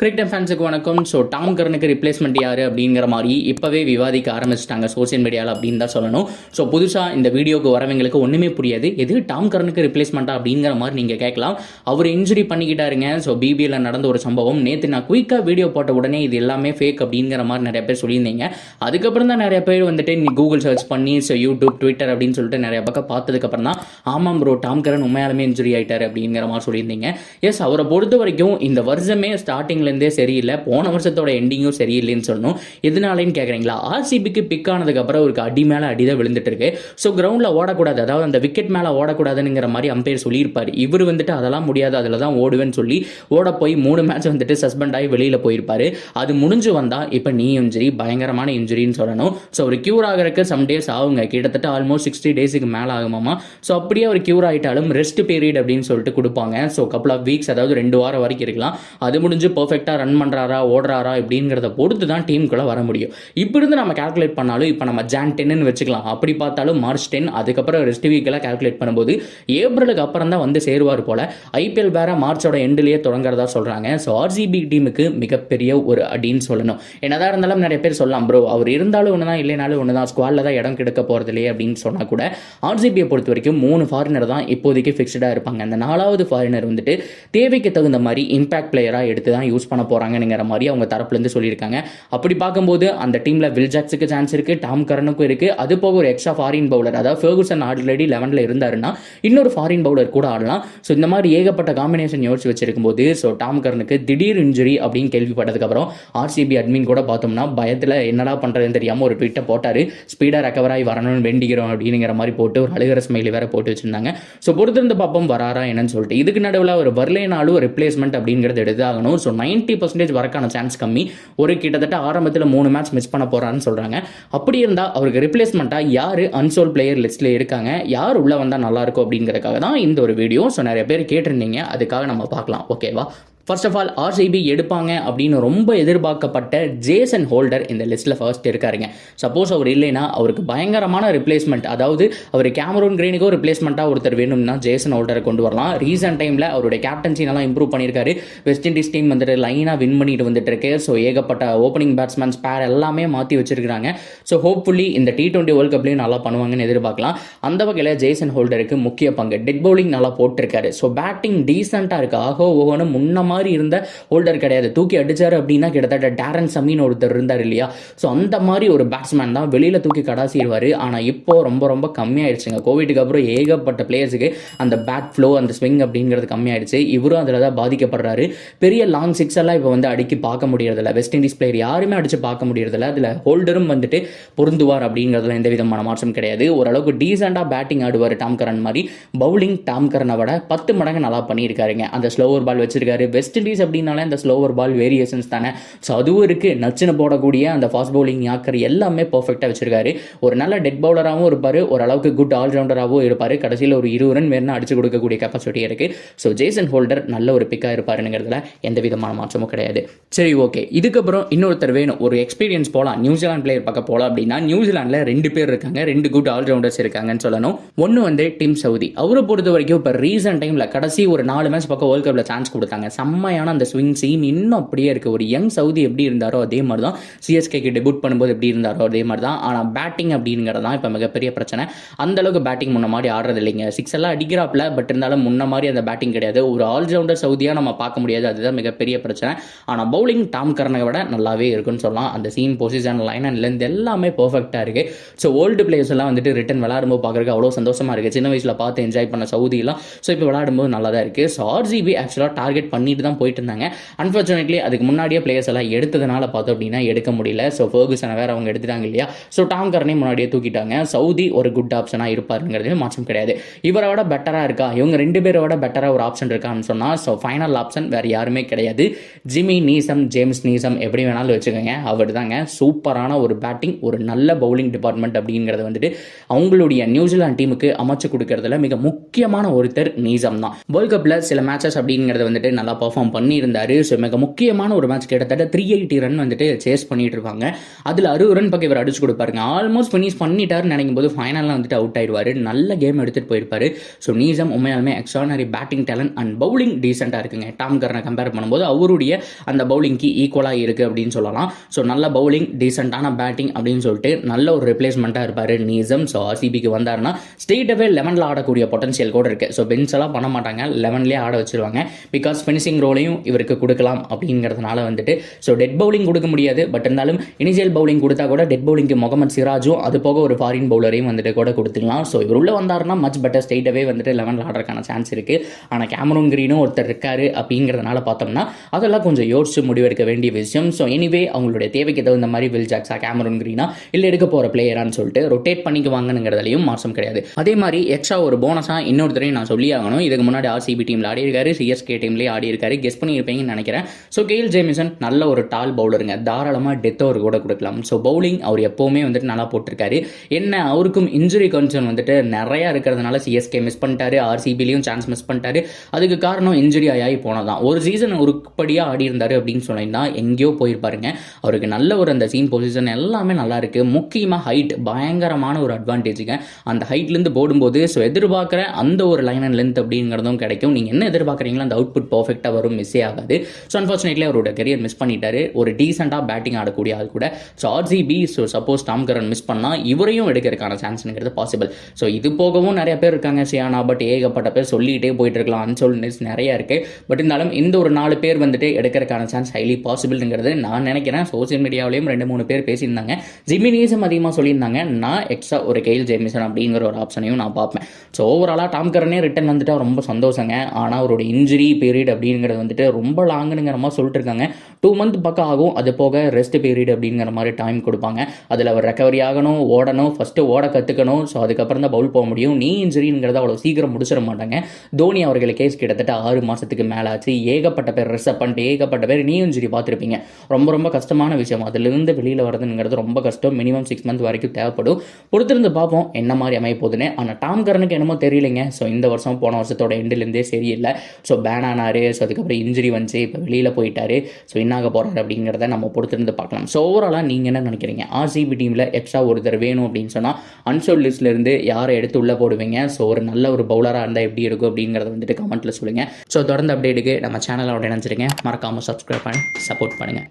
Cricket ஃபேன்ஸுக்கு வணக்கம். So Tom கரனுக்கு replacement யார் அப்படிங்கிற மாதிரி இப்போவே விவாதிக்க ஆரம்பிச்சிட்டாங்க சோசியல் மீடியாவில் அப்படின்னு தான் சொல்லணும். ஸோ புதுசாக இந்த வீடியோக்கு வரவங்களுக்கு ஒன்றுமே புரியாது, எது டாம் கரனுக்கு ரிப்ளேஸ்மெண்ட்டா அப்படிங்கிற மாதிரி நீங்கள் கேட்கலாம். அவர் இன்ஜுரி பண்ணிக்கிட்டாருங்க. ஸோ பிபிஎல்ல நடந்த ஒரு சம்பவம். நேற்று நான் குயிக்காக வீடியோ போட்ட உடனே இது எல்லாமே ஃபேக் அப்படிங்கிற மாதிரி நிறைய பேர் சொல்லியிருந்தீங்க. அதுக்கப்புறம் தான் நிறைய பேர் வந்துட்டு கூகுள் சர்ச் பண்ணி ஸோ யூடியூப் ட்விட்டர் அப்படின்னு சொல்லிட்டு நிறைய பக்கம் பார்த்ததுக்கப்புறம் தான் ஆமாம் ப்ரோ டாம் கரன் உண்மையாலுமே இன்ஜுரி ஆயிட்டார் அப்படிங்கிற மாதிரி சொல்லியிருந்தீங்க. எஸ், அவரை பொறுத்த வரைக்கும் இந்த வருஷமே ஸ்டார்டிங் சரியில்லை, போன வருஷத்தோட எண்டிங்கும் சரியில்லைன்னு சொல்லணும். எதனாலன்னு கேட்குறீங்களா? ஆர்சிபிக்கு பிக் ஆனதுக்கு அப்புறம் ஒரு அடி மேலே அடிதான் விழுந்துட்டு இருக்கு. ஸோ கிரவுண்டில் ஓடக்கூடாது, அதாவது அந்த விக்கெட் மேலே ஓடக்கூடாதுங்கிற மாதிரி அம்பையர் சொல்லியிருப்பார். இவர் வந்துட்டு அதெல்லாம் முடியாது, அதில் தான் ஓடுவேன்னு சொல்லி ஓட போய் 3 மேட்ச் வந்துட்டு சஸ்பெண்ட் ஆகி வெளியில் போயிருப்பாரு. அது முடிஞ்சு வந்தால் இப்போ நீ இன்ஜுரி, பயங்கரமான இன்ஜுரின்னு சொல்லணும். ஸோ ஒரு கியூர் ஆகிறதுக்கு சம் டேஸ் ஆகுங்க, கிட்டத்தட்ட ஆல்மோஸ்ட் 60 டேஸுக்கு மேலே ஆகுமாமா. ஸோ அப்படியே அவர் கியூர் ஆகிட்டாலும் ரெஸ்ட் பீரியட் அப்படின்னு சொல்லிட்டு கொடுப்பாங்க. ஸோ கப்பல் ஆஃப் வீக்ஸ், அதாவது 2 வாரம் வரைக்கும் இருக்கலாம். அது முடிஞ்சு பர்ஃபெக்டாக ரன் பண்ணுறாரா ஓடுறாரா இப்படிங்கிறத பொறுத்து தான் டீமுக்குள்ளே வர முடியும். இப்படி இருந்து நம்ம கால்குலேட் பண்ணாலும் இப்போ நம்ம ஜான் 10 வச்சுக்கலாம், அப்படி பார்த்தாலும் மார்ச் 10, அதுக்கப்புறம் ரெஸ்ட் வீக்கெல்லாம் கால்குலேட் பண்ணும்போது ஏப்ரலுக்கு அப்புறம் தான் வந்து சேருவார் போல. ஐபிஎல் வேற மார்ச்சோட எண்ட்லேயே தொடங்குறதா சொல்கிறாங்க. ஸோ ஆர்சிபி டீமுக்கு மிகப்பெரிய ஒரு அடின்னு சொல்லணும். என்னதான் இருந்தாலும் நிறைய பேர் சொல்லலாம் ப்ரோ அவர் இருந்தாலும் ஒன்று தான் இல்லைனாலும் ஒன்று தான், ஸ்குவாடில் தான் இடம் கிடைக்க போகிறது இல்லையே அப்படின்னு சொன்னால் கூட ஆர்சிபியை பொறுத்த வரைக்கும் 3 ஃபாரினர் தான் இப்போதைக்கு ஃபிக்ஸ்டாக இருப்பாங்க. அந்த 4வது ஃபாரினர் வந்துட்டு தேவைக்கு தகுந்த மாதிரி இம்பாக்ட் பிளேயராக எடுத்து தான் யூஸ் பண்ண போகிறாங்கங்கிற மாதிரி அவங்க தரப்புலேருந்து சொல்லியிருக்காங்க. அப்படி பார்க்கும்போது அந்த டீமில் வில் ஜாக்ஸுக்கு சான்ஸ் இருக்குது, டாம் கரனுக்கும் இருக்குது. அது போக ஒரு எக்ஸ்ட்ரா ஃபாரின் பவுலர், அதாவது ஃபெர்குசன் ஆல்ரெடி 11ல் இருந்தாருன்னா இன்னொரு ஃபாரின் பவுலர் கூட ஆடலாம். ஸோ இந்த மாதிரி ஏகப்பட்ட காம்பினேஷன் யோசிச்சு வச்சிருக்கும் போது ஸோ டாம் கரனுக்கு திடீர் இன்ஜுரி அப்படின்னு கேள்விப்பட்டதுக்கப்புறம் ஆர்சிபி அட்மின் கூட பார்த்தோம்னா பயத்தில் என்னடா பண்ணுறதுன்னு தெரியாமல் ஒரு ட்விட்டை போட்டார். ஸ்பீடாக ரெக்கவர் ஆகி வரணும்னு வேண்டிக்கிறோம் அப்படிங்கிற மாதிரி போட்டு ஒரு அழுகிற ஸ்மைலி வேற போட்டு வச்சிருந்தாங்க. ஸோ பொறுத்திருந்து பார்ப்போம் வராரா என்னன்னு சொல்லிட்டு. இதுக்கு நடுவில் ஒரு வரலேனாலும் ரிப்ளேஸ்மெண்ட் அப்படிங்கிறது எடுத்தாகணும். ஸோ 90% வரக்கான சான்ஸ் கம்மி. ஒரு கிட்டத்தட்ட ஆரம்பத்தில் 3 மேட்ச் மிஸ் பண்ண போறான்னு சொல்றாங்க. அப்படி இருந்தால் அவருக்கு ரிப்ளேஸ்மெண்ட்டா யார் அன்சோல்ட் பிளேயர் லிஸ்ட்ல இருக்காங்க, யார் உள்ள வந்தால் நல்லா இருக்கும் அப்படிங்கிறதுக்காக தான் இந்த ஒரு வீடியோ. ஸோ நிறைய பேர் கேட்டிருந்தீங்க, அதுக்காக நம்ம பார்க்கலாம். ஓகேவா? ஃபர்ஸ்ட் ஆஃப் ஆல் ஆர்சிபி எடுப்பாங்க அப்படின்னு ரொம்ப எதிர்பார்க்கப்பட்ட ஜேசன் ஹோல்டர் இந்த லிஸ்ட்டில் ஃபர்ஸ்ட் இருக்காருங்க. சப்போஸ் அவர் இல்லைன்னா அவருக்கு பயங்கரமான ரிப்ளேஸ்மெண்ட், அதாவது அவர் கேமரூன் கிரீனுக்கும் ரிப்ளேஸ்மெண்ட்டாக ஒருத்தர் வேணும்னா ஜேசன் ஹோல்டரை கொண்டு வரலாம். ரீசெண்ட் டைமில் அவருடைய கேப்டன்சினெல்லாம் இம்ப்ரூவ் பண்ணியிருக்காரு. வெஸ்ட் இண்டீஸ் டீம் வந்துட்டு லைனாக வின் பண்ணிட்டு வந்துட்டு இருக்கு. ஸோ ஏகப்பட்ட ஓப்பனிங் பேட்ஸ்மேன்ஸ் பேர் எல்லாமே மாற்றி வச்சிருக்காங்க. ஸோ ஹோப்ஃபுல்லி இந்த T20 வேர்ல்ட் கப்லேயும் நல்லா பண்ணுவாங்கன்னு எதிர்பார்க்கலாம். அந்த வகையில் ஜேசன் ஹோல்டருக்கு முக்கிய பங்கு. டெட் பவுலிங் நல்லா போட்டிருக்காரு. ஸோ பேட்டிங் டீசெண்டாக இருக்கு. ஆகோ ஓகோன்னு முன்ன மாதிரி இருந்த ஹோல்டர் கிடையாது. தூக்கி அடிச்சாரு அப்படின்னா கிட்டத்தட்ட டாரன் சமீன் ஒருத்தர் இருந்தார் இல்லையா, ஸோ அந்த மாதிரி ஒரு பேட்ஸ்மேன் தான் வெளியில தூக்கி கடாசிடுவார். ஆனால் இப்போ ரொம்ப ரொம்ப கம்மியாயிடுச்சுங்க. கோவிடுக்கு அப்புறம் ஏகப்பட்ட பிளேயர்ஸுக்கு அந்த பேட் ஃப்ளோ அந்த ஸ்விங் அப்படிங்கிறது கம்மியாயிடுச்சு. இவரும் அதில் தான் பாதிக்கப்படுறாரு. பெரிய லாங் சிக்ஸ் எல்லாம் இப்போ வந்து அடிக்கி பார்க்க முடியறதில்ல. வெஸ்ட் இண்டீஸ் பிளேயர் யாருமே அடிச்சு பார்க்க முடியறதில்ல. அதில் ஹோல்டரும் வந்துட்டு பொருந்துவார் அப்படிங்கிறதுல எந்த விதமான மாற்றம் கிடையாது. ஓரளவுக்கு டீசெண்டாக பேட்டிங் ஆடுவார் டாம் கரன் மாதிரி. பவுலிங் டாம் கரனை விட 10 மடங்கு நல்லா பண்ணியிருக்காருங்க. அந்த ஸ்லோவர் பால் வச்சிருக்காரு. வெஸ்ட் இண்டீஸ் அப்படின்னாலே அந்த ஸ்லோவர் பால் வேரியேஷன்ஸ் தானே. ஸோ அதுவும் இருக்கு. நச்சுன்னு போடக்கூடிய அந்த ஃபாஸ்ட் பவுலிங் யாக்கர் எல்லாமே பர்ஃபெக்டாக வச்சிருக்காரு. ஒரு நல்ல டெட் பவுலராகவும் இருப்பார், ஓரளவுக்கு குட் ஆல்ரவுண்டராகவும் இருப்பார். கடைசியில் ஒரு 20 ரன் வேணா அடிச்சு கொடுக்கக்கூடிய கெப்பாசிட்டி இருக்கு. ஸோ ஜேசன் ஹோல்டர் நல்ல ஒரு பிக்காக இருப்பாருங்கிறதுல எந்த விதமான மாற்றமும் கிடையாது. சரி, ஓகே. இதுக்கப்புறம் இன்னொருத்தர் வேணும், ஒரு எக்ஸ்பீரியன்ஸ் போகலாம், நியூசிலாந்து பிளேயர் பக்கம் போகலாம் அப்படின்னா நியூசிலாண்டில் 2 பேர் இருக்காங்க, 2 குட் ஆல்ரவுண்டர்ஸ் இருக்காங்கன்னு சொல்லணும். ஒன்று வந்து டிம் சவுதி. அவரை பொறுத்த வரைக்கும் இப்போ ரீசெண்ட் டைமில் கடைசி ஒரு 4 மேட்ச் பக்கம் வேர்ல்ட் கப்பில் சான்ஸ் கொடுத்தாங்க. செம்மையான அந்த ஸ்விங் சீம் இன்னும் அப்படியே இருக்குது. ஒரு யங் சவுதி எப்படி இருந்தாரோ அதே மாதிரி தான், சிஎஸ்கேக்கு டெபியூட் பண்ணும்போது எப்படி இருந்தாரோ அதே மாதிரி தான். ஆனால் பேட்டிங் அப்படிங்கிறது தான் இப்போ மிகப்பெரிய பிரச்சனை. அந்த அளவுக்கு பேட்டிங் முன்ன மாதிரி ஆடுறது இல்லைங்க. 6 எல்லாம் அடிக்கிறாப்ல, பட் இருந்தாலும் முன்ன மாதிரி அந்த பேட்டிங் கிடையாது. ஒரு ஆல்ரவுண்டர் சவுதியாக நம்ம பார்க்க முடியாது, அதுதான் மிகப்பெரிய பிரச்சனை. ஆனால் பவுலிங் டாம் கரனை விட நல்லாவே இருக்குன்னு சொல்லலாம். அந்த seam position line and length எல்லாமே பர்ஃபெக்டாக இருக்குது. ஸோ ஓல்டு பிளேயர்ஸ் எல்லாம் வந்துட்டு ரிட்டன் விளையாடும்போது பார்க்குறதுக்கு அவ்வளோ சந்தோஷமாக இருக்குது. சின்ன வயசில் பார்த்து என்ஜாய் பண்ண சவுதியெல்லாம் ஸோ இப்போ விளையாடும்போது நல்லா தான் இருக்குது. ஸோ ஆர்சிபி ஆக்சுவலாக டார்கெட் பண்ணிட்டு தான் போயிட்டு இருந்தாங்க. அன்ஃபார்ச்சுனேட்லி அதுக்கு முன்னாடியே பிளேயர்ஸ் எல்லாம் எடுத்ததுனால பார்த்தோம் அப்படின்னா எடுக்க முடியல. ஸோ ஃபர்குசனை வேற அவங்க எடுத்துட்டாங்க இல்லையா. ஸோ டாம் கரனே முன்னாடியே தூக்கிட்டாங்க. சவுதி ஒரு குட் ஆப்ஷனாக இருப்பாருங்கிறது மாற்றம் கிடையாது. இவரை விட பெட்டராக இருக்கா, இவங்க 2 பேரை விட பெட்டராக ஒரு ஆப்ஷன் இருக்கான்னு சொன்னால் ஸோ ஃபைனல் ஆப்ஷன் வேறு யாருமே கிடையாது. ஜிம்மி நீசம், ஜேம்ஸ் நீசம் எப்படி வேணாலும் வச்சுக்கோங்க. அவர் தாங்க சூப்பரான ஒரு பேட்டிங், ஒரு நல்ல பவுலிங் டிபார்ட்மெண்ட் அப்படிங்கிறது வந்துட்டு அவங்களுடைய நியூசிலாந்து டீமுக்கு அமைச்சு கொடுக்கறதுல மிக முக்கியமான ஒருத்தர் நீசம் தான். வேர்ல்ட் கப்பில் சில மேட்சஸ் அப்படிங்கிறது வந்துட்டு நல்லா பர்ஃபார்ம் பர்ஃபார்ம் பண்ணியிருந்தார். ஸோ மிக முக்கியமான ஒரு மேட்ச் கிட்டத்தட்ட 380 ரன் வந்துட்டு சேஸ் பண்ணிட்டு இருப்பாங்க. அதில் 60 ரன் பக்கம் இவர் அடிச்சு கொடுப்பாருங்க. ஆல்மோஸ்ட் ஃபினிஷ் பண்ணிட்டாருன்னு நினைக்கும் போது ஃபைனலில் வந்துட்டு அவுட் ஆயிடுவார். நல்ல கேம் எடுத்துகிட்டு போயிருப்பாரு. ஸோ நீசம் உண்மையாலுமே extraordinary batting talent and bowling டீசெண்டாக இருக்குங்க. டாம் கர்னை கம்பேர் பண்ணும்போது அவருடைய அந்த பவுலிங்க்கு ஈக்குவலாக இருக்குது அப்படின்னு சொல்லலாம். ஸோ நல்ல பவுலிங், டீசெண்டான பேட்டிங் அப்படின்னு சொல்லிட்டு நல்ல ஒரு ரிப்ளேஸ்மெண்ட்டாக இருப்பார் நீசம். ஸோ ஆர்சிபிக்கு வந்தாருன்னா ஸ்ட்ரெயிட்டாகவே 11ல் ஆடக்கூடிய பொட்டன்ஷியல் கூட இருக்குது. ஸோ பெஞ்ச் எல்லாம் பண்ண மாட்டாங்க, 11லேயே ஆட வச்சிருவாங்க. பிகாஸ் ஃபினிஷிங் ரோலையும் இவருக்கு கொடுக்கலாம் அப்படிங்கிறதுனால வந்துட்டு ஸோ டெட் பவுலிங் கொடுக்க முடியாது. பட் இருந்தாலும் இனிஷியல் பவுலிங் கொடுத்தா கூட டெட் பவுலிங்க்கு முகமது சிராஜும் அது போக ஒரு ஃபாரின் பவுலரையும் வந்துட்டு கூட கொடுத்துக்கலாம். ஸோ இவர் உள்ள வந்தாருன்னா மச் பெட்டர், ஸ்ட்ரெயிட்டாகவே வந்துட்டு 11ல் ஆடுறதுக்கான சான்ஸ் இருக்குது. ஆனால் கேமரூன் கிரீனும் ஒருத்தர் இருக்காரு அப்படிங்கிறதுனால பார்த்தோம்னா அதெல்லாம் கொஞ்சம் யோசிச்சு முடிவெடுக்க வேண்டிய விஷயம். ஸோ எனிவே அவங்களுடைய தேவைக்கு தகுந்த மாதிரி வில் ஜாக்ஸா, கேமரூன் கிரீனா இல்லை எடுக்க போகிற பிளேயரான்னு சொல்லிட்டு ரொட்டேட் பண்ணிக்குவாங்கங்கிறதுலையும் மாற்றம் கிடையாது. அதே மாதிரி எக்ஸ்ட்ரா ஒரு போனஸாக இன்னொருத்தரையும் நான் சொல்லி ஆகணும். இதுக்கு முன்னாடி ஆர்சிபி டீமில் ஆடி இருக்காரு, சிஎஸ்கே டீம்லேயே ஆடி இருக்காரு. கெஸ் பண்ணியிருப்பீங்கன்னு நினைக்கிறேன். ஸோ கெயில் ஜேமிசன் நல்ல ஒரு டால் பவுலருங்க, தாராளமாக டெத் ஓவர் கூட கொடுக்கலாம். ஸோ பவுலிங் அவர் எப்போவுமே வந்துட்டு நல்லா போட்டிருக்காரு. என்ன அவருக்கும் இன்ஜுரி கன்சர்ன் வந்துட்டு நிறையா இருக்கிறதுனால சிஎஸ்கே மிஸ் பண்ணிட்டாரு, ஆர்சிபிலையும் சான்ஸ் மிஸ் பண்ணிட்டாரு. அதுக்கு காரணம் இன்ஜுரி ஆகி போனதான். ஒரு சீசன் உருப்படியாக ஆடி இருந்தார் அப்படின்னு சொன்னீங்கன்னா எங்கேயோ போயிருப்பாருங்க. அவருக்கு நல்ல ஒரு அந்த சீன் பொசிஷன் எல்லாமே நல்லா இருக்கு. முக்கியமாக ஹைட் பயங்கரமான ஒரு அட்வான்டேஜுங்க. அந்த ஹைட்லேருந்து போடும்போது ஸோ எதிர்பார்க்குற அந்த ஒரு லைன் அண்ட் லென்த் அப்படிங்கிறதும் கிடைக்கும். நீங்கள் என்ன எதிர்பார்க்குறீங்களோ அந்த அவுட்புட் பர்ஃபெக்டாக வரும், மிஸ்ஸே ஆகாது. ஸோ அன்ஃபார்ச்சுனேட்லி அவரோட கரியர் மிஸ் பண்ணிட்டாரு. ஒரு டீசெண்டாக பேட்டிங் ஆடக்கூடிய ஆள் கூட. So RCB so suppose Tom Karan miss பண்ணால் இவரையும் எடுக்கிறதுக்கான சான்ஸ்ங்கிறது பாசிபிள். ஸோ இது போகவும் நிறைய பேர் இருக்காங்க சியானா, பட் ஏகப்பட்ட பேர் சொல்லிகிட்டே போயிட்டு இருக்கலாம். அன்சோல்ட்னஸ் நிறையா இருக்குது. பட் இருந்தாலும் இந்த ஒரு 4 பேர் வந்துட்டு எடுக்கிறதுக்கான சான்ஸ் ஹைலி பாசிபிள்ங்கிறது நான் நினைக்கிறேன். சோசியல் மீடியாவிலையும் 2-3 பேர் பேசியிருந்தாங்க. ஜிம்மி நீசம் அதிகமாக சொல்லியிருந்தாங்க. நான் எக்ஸ்ட்ரா ஒரு கெயில் ஜேமிசன் அப்படிங்கிற ஒரு ஆப்ஷனையும் நான் பார்ப்பேன். ஸோ ஓவராலாக டாம் கரனே ரிட்டன் வந்துட்டு ரொம்ப சந்தோஷங்க. ஆனால் அவரோட இன்ஜுரி பீரியட் அப்படிங்கிறது வந்துட்டு ரொம்ப லாங்குங்கிற மாதிரி சொல்லிட்டு இருக்காங்க. 2 மந்த் பக்கம் ஆகும். அது போக ரெஸ்ட் பீரியட் அப்படிங்கிற மாதிரி டைம் கொடுப்பாங்க. அதில் அவர் ரெக்கவரி ஆகணும், ஓடணும், ஃபஸ்ட்டு ஓட கற்றுக்கணும். ஸோ அதுக்கப்புறம் தான் பவுல் போக முடியும். நீ இன்ஜுரிங்கிறத அவ்வளோ சீக்கிரம் முடிச்சிட மாட்டாங்க. தோனி அவர்கள் கேஸ் கிட்டத்தட்ட 6 மாதத்துக்கு மேலே ஆச்சு. ஏகப்பட்ட பேர் ரெஸ்ட் பண்ணிட்டு ஏகப்பட்ட பேர் நீ இன்ஜுரி பார்த்துருப்பீங்க. ரொம்ப ரொம்ப கஷ்டமான விஷயம். அதிலிருந்து வெளியில் வரதுங்கிறது ரொம்ப கஷ்டம். மினிமம் 6 மந்த் வரைக்கும் தேவைப்படும். பொறுத்திருந்து பார்ப்போம் என்ன மாதிரி அமைய போகுதுன்னு. ஆனால் டாம் கரனுக்கு என்னமோ தெரியலைங்க. ஸோ இந்த வருஷம் போன வருஷத்தோட எண்டிலேருந்தே சரியில்லை. ஸோ பேன் ஆனார். ஸோ அதுக்கப்புறம் இன்ஜுரி வந்துச்சு, இப்போ வெளியில் போயிட்டாரு. ஸோ என்னாக போகிறாரு அப்படிங்கிறத நம்ம பொறுத்திருந்து பார்க்கலாம். ஸோ ஓவராலாக நீங்கள் என்ன நினைக்கிறீங்க? ஆர்சிபி டீமில் எக்ஸ்ட்ரா ஒருத்தர் வேணும் அப்படின்னு சொன்னால் அன்சோல்ட் லிஸ்ட்லேருந்து யாரை எடுத்து உள்ளே போடுவீங்க? ஸோ ஒரு நல்ல ஒரு பவுலராக இருந்தால் எப்படி இருக்கும் அப்படிங்கிறத வந்துட்டு கமெண்ட்டில் சொல்லுங்கள். ஸோ தொடர்ந்து அப்டேட்டுக்கு நம்ம சேனலோட இணைஞ்சிருங்க. மறக்காமல் சப்ஸ்கிரைப் பண்ணி சப்போர்ட் பண்ணுங்கள்.